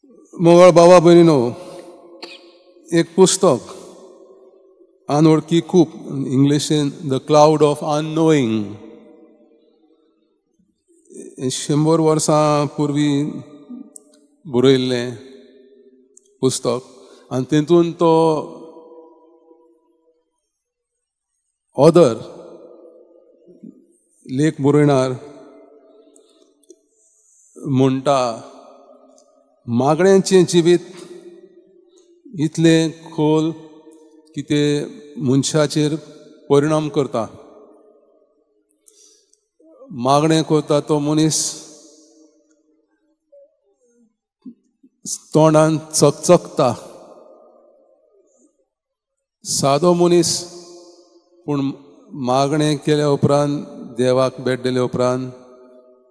मोगळ बाबा भयणीनो, एक पुस्तक अनवळखी खूप इंग्लिशीन द क्लाउड ऑफ अननोईंग 100 वर्सां पूर्वी बरयल्लें पुस्तक आनी तेतून तो ऑदर लेख बरयणार म्हणटा मागण्यांचें जिवीत इतलें खोल की ते मनशाचेर परिणाम करता. मागणें करता तो मनीस तोंडान चकचकता, सादो मनीस, पूण मागणें केल्या उपरांत देवाक भेट दिल्या उपरांत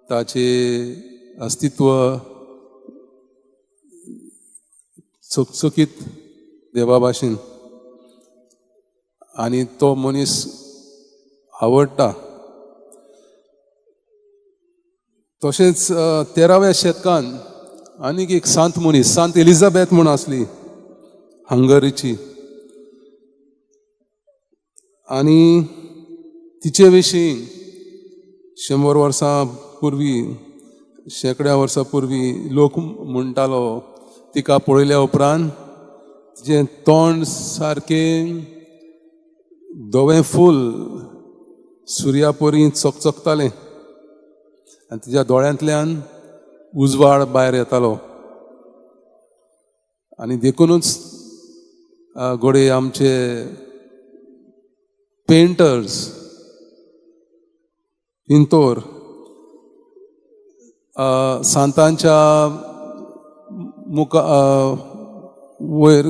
ताचें अस्तित्व चकचकीत देवा भाशेन आनी तो मनीस आवडटा. तशेंच 13व्या शेतकान आनीक एक सांत मनीस, सांत एलिझाबेथ म्हूण आसली हंगरीची, आनी तिचे विशीं 100 वर्सां पूर्वी, शेकड्या वर्सां पूर्वी लोक म्हणटालो, तिका पळयल्या उपरांत तिचें तोंड सारकें धवें फूल सुर्या परी चकचकतालें आनी तिच्या दोळ्यांतल्यान उजवाड भायर येतालो. आनी देखूनच घोडये आमचे पेंटर्स, पिंतोर सांतांच्या मुखा वयर,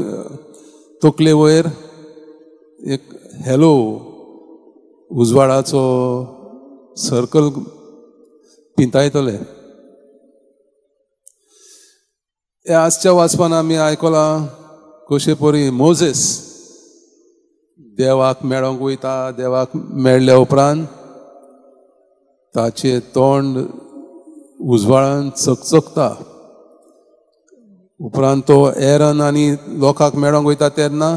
तकले वयर एक हॅलो उजवाडाचो सर्कल पिंतायतले. ह्या आजच्या वाचपान आमी आयकलां कशे परी मोजेस देवाक मेळोंक वयता, देवाक मेळ्ळ्या उपरांत ताचें तोंड उजवाडान चकचकता. उपरांत तो एरन आनी लोकांक मेळोंक वयता तेन्ना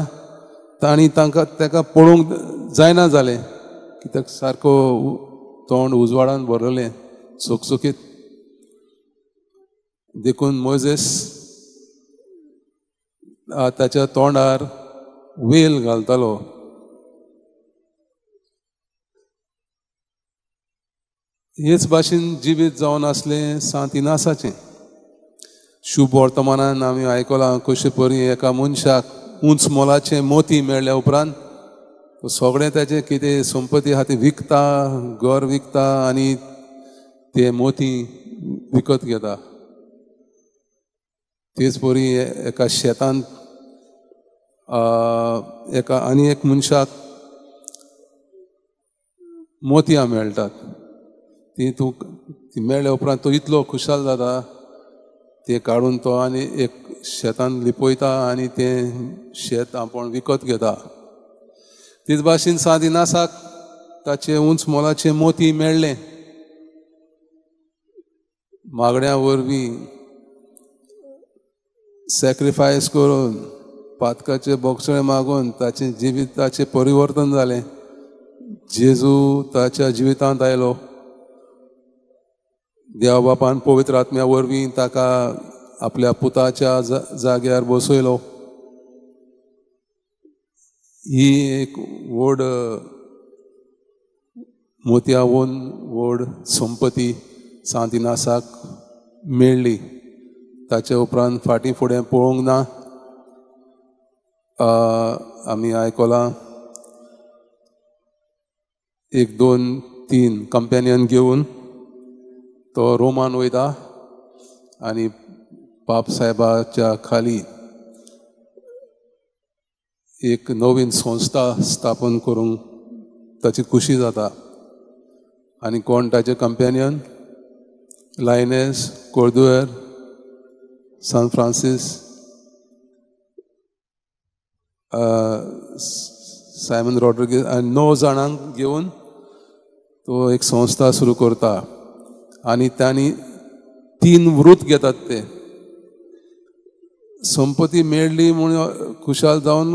तांणी ताका पळोवंक जायना जालें, कित्याक सारको तोंड उजवाडान भरलेलें चकचकीत. देखून मोजेस ताच्या तोंडार वेल घालतालो. हेच भाशेन जिवीत जावन आसलें सांत इनासाचें. शुभ वर्तमानान आमी आयकलां कशे परी एका मनशाक उंच मोलाचें मोती मेळ्ळ्या उपरांत सगळें ताचें कितें संपत्ती आहा ती विकता, घर विकता आनी ते मोती विकत घेता. तेच परी एका शेतांत एका आनी एक मनशाक मोतयां मेळटात. ती मेळ्ळ्या उपरांत तो इतलो खुशाल जाता, ते काडून तो आनी एक शेतान लिपयता आनी तें शेत आपूण विकत घेता. तेच भाशेन सांत इनासाक ताचे उंच मोलाचें मोती मेळ्ळें. मागण्या वरवीं सॅक्रिफायस करून, पातकाचे बोगसळे मागून ताचें जिविताचें परिवर्तन जालें. जेजू ताच्या जिवितांत आयलो. देवा बापान पवित्र आत्म्या वरवीं ताका आपल्या पुताच्या जाग्यार बसयलो. ही एक व्हड मोतयावून व्हड संपत्ती सांत इनासाक मेळ्ळी. ताचे उपरांत फाटीं फुडें पळोवंक ना. आमी आयकलां 1, 2, 3 कंपॅनियन घेवन तो रोमान वयता आनी पाप साहेबाच्या खाली एक नवीन संस्था स्थापन करूंक ताची खुशी जाता. आनी कोण ताचे companion? Laynez, Codure, San Francis, Simon Rodrigues आनी 9 जाणांक घेवन तो एक संस्था सुरू करता. आनी तांणी 3 वृत्त घेतात ते. संपत्ती मेळ्ळी म्हणून खुशाल जावन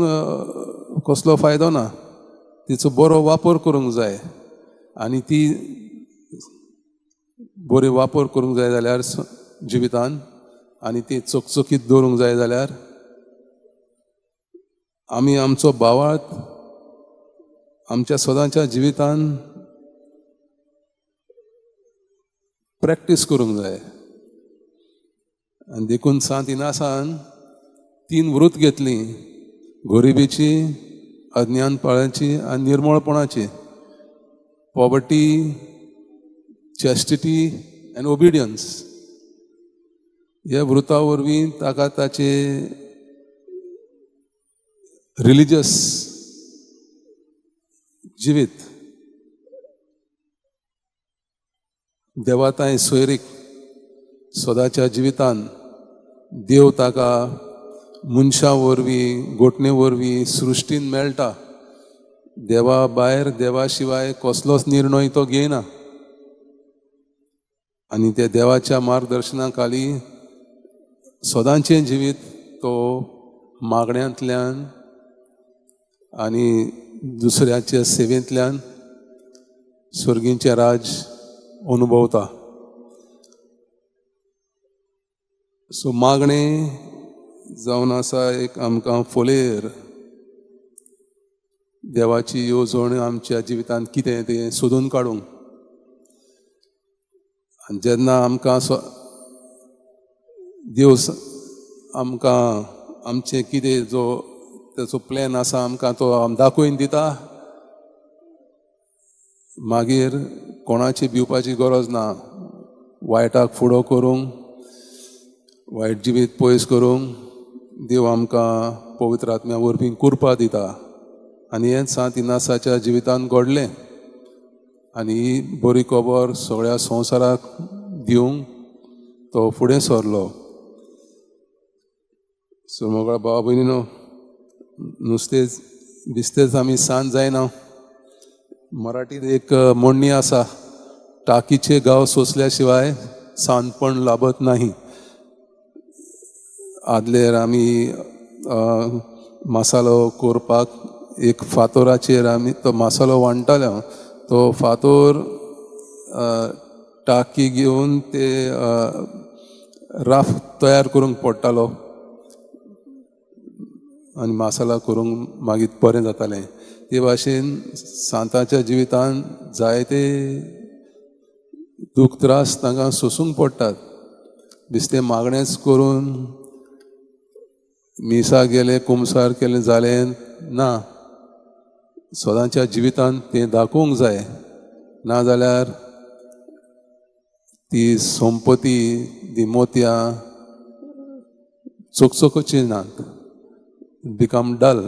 कसलो फायदो ना. तिचो बरो वापर करूंक जाय आनी ती बरी वापर करूंक जाय जाल्यार जिवितान आनी ती चकचकीत दवरूंक जाय जाल्यार आमी आमचो भावार्थ आमच्या सदांच्या जिवितान प्रॅक्टीस करूंक जाय. आनी देखून सांत इनासान 3 वृत्त घेतलीं, गरिबीची, अज्ञानपणाची आनी निर्मळपणाची. Poverty, chastity and obedience. ह्या वृत्ता वरवीं ताका ताचे रिलिजियस जिवीत देवाताय सोयरीक सदांच्या जिवितान देव ताका मनशां वरवीं घोटणे वरवीं सृश्टीन मेळटा. देवा भायर देवा शिवाय कसलोच निर्णय तो घेयना आनी त्या देवाच्या मार्गदर्शना खाली सदांचें जिवीत तो मागण्यांतल्यान आनी दुसऱ्याच्या सेवेंतल्यान स्वर्गीचें राज अनुभवता. सो मागणें जावन आसा एक आमकां फोलेर देवाची येवजण आमच्या जिवितांत कितें तें सोदून काडूंक. आनी जेन्ना आमकां देव आमकां आमचें कितें जो तेचो प्लॅन आसा आमकां तो दाखोवन दिता, मागीर कोणाची भिवपाची गरज ना. वायटाक फुडो करूंक, वायट जिवीत पयस करूंक देव आमकां पवित्र आत्म्या वरवीं कृपा दिता. आनी हें सांत इनासाच्या जिवितान घडलें आनी ही बरी खबर सगळ्या संवसाराक दिवंक तो फुडें सरलो. सो मोगळा भावा भयणीनो, नुस्तेंच बिस्तेच आमी सांज जायना. मराठीत एक म्हणणी आसा, टाकीचे गांव सोंसल्या शिवाय सांजपण लाभत नाही. आदलेर आमी मसालो करपाक एक फातोराचेर आमी तो मसालो वांट्टाले. तो फातोर टाकी घेवन ते राफ तयार करूंक पडटालो आनी मसाला करूंक मागीर बरें जातालें. ते भाशेन सांताच्या जिवितान जायते दूख त्रास तांकां सोसूंक पडटात. बिस्तें मागणेंच करून मिसा गेले कुमसार केलें जालें ना. सदांच्या जिवितान तें दाखोवंक जाय, नाजाल्यार ती संपत्ती ती मोतयां चकचकोची नात, बिकम डल.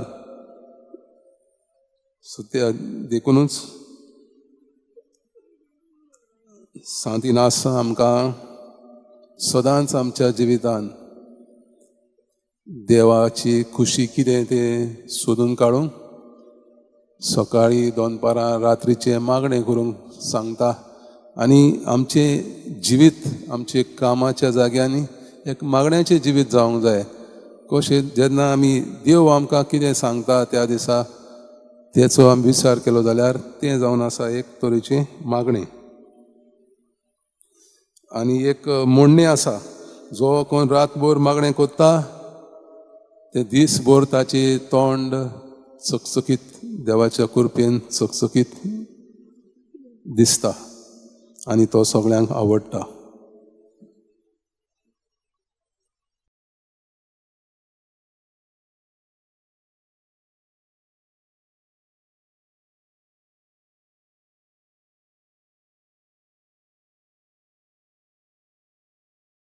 सो ते देखूनच सांत इनास आमकां सदांच आमच्या जिवितान देवाची खुशी कितें तें सोदून काडूंक, सकाळीं दनपारां रात्रीचें मागणें करूंक सांगता. आनी आमचें जिवीत आमचे कामाच्या जाग्यांनी एक मागण्याचें जिवीत जावंक जाय. कशें जेन्ना आमी देव आमकां कितें सांगता त्या दिसा तेचो आमी विचार केलो जाल्यार तें जावन आसा एक तरेची मागणी. आनी एक म्हणणें आसा, जो कोण रातभर मागणें कोत्ता ते दीसभर ताचे तोंड चकचकीत देवाच्या कृपेन चकचकीत दिसता आनी तो सगळ्यांक आवडटा.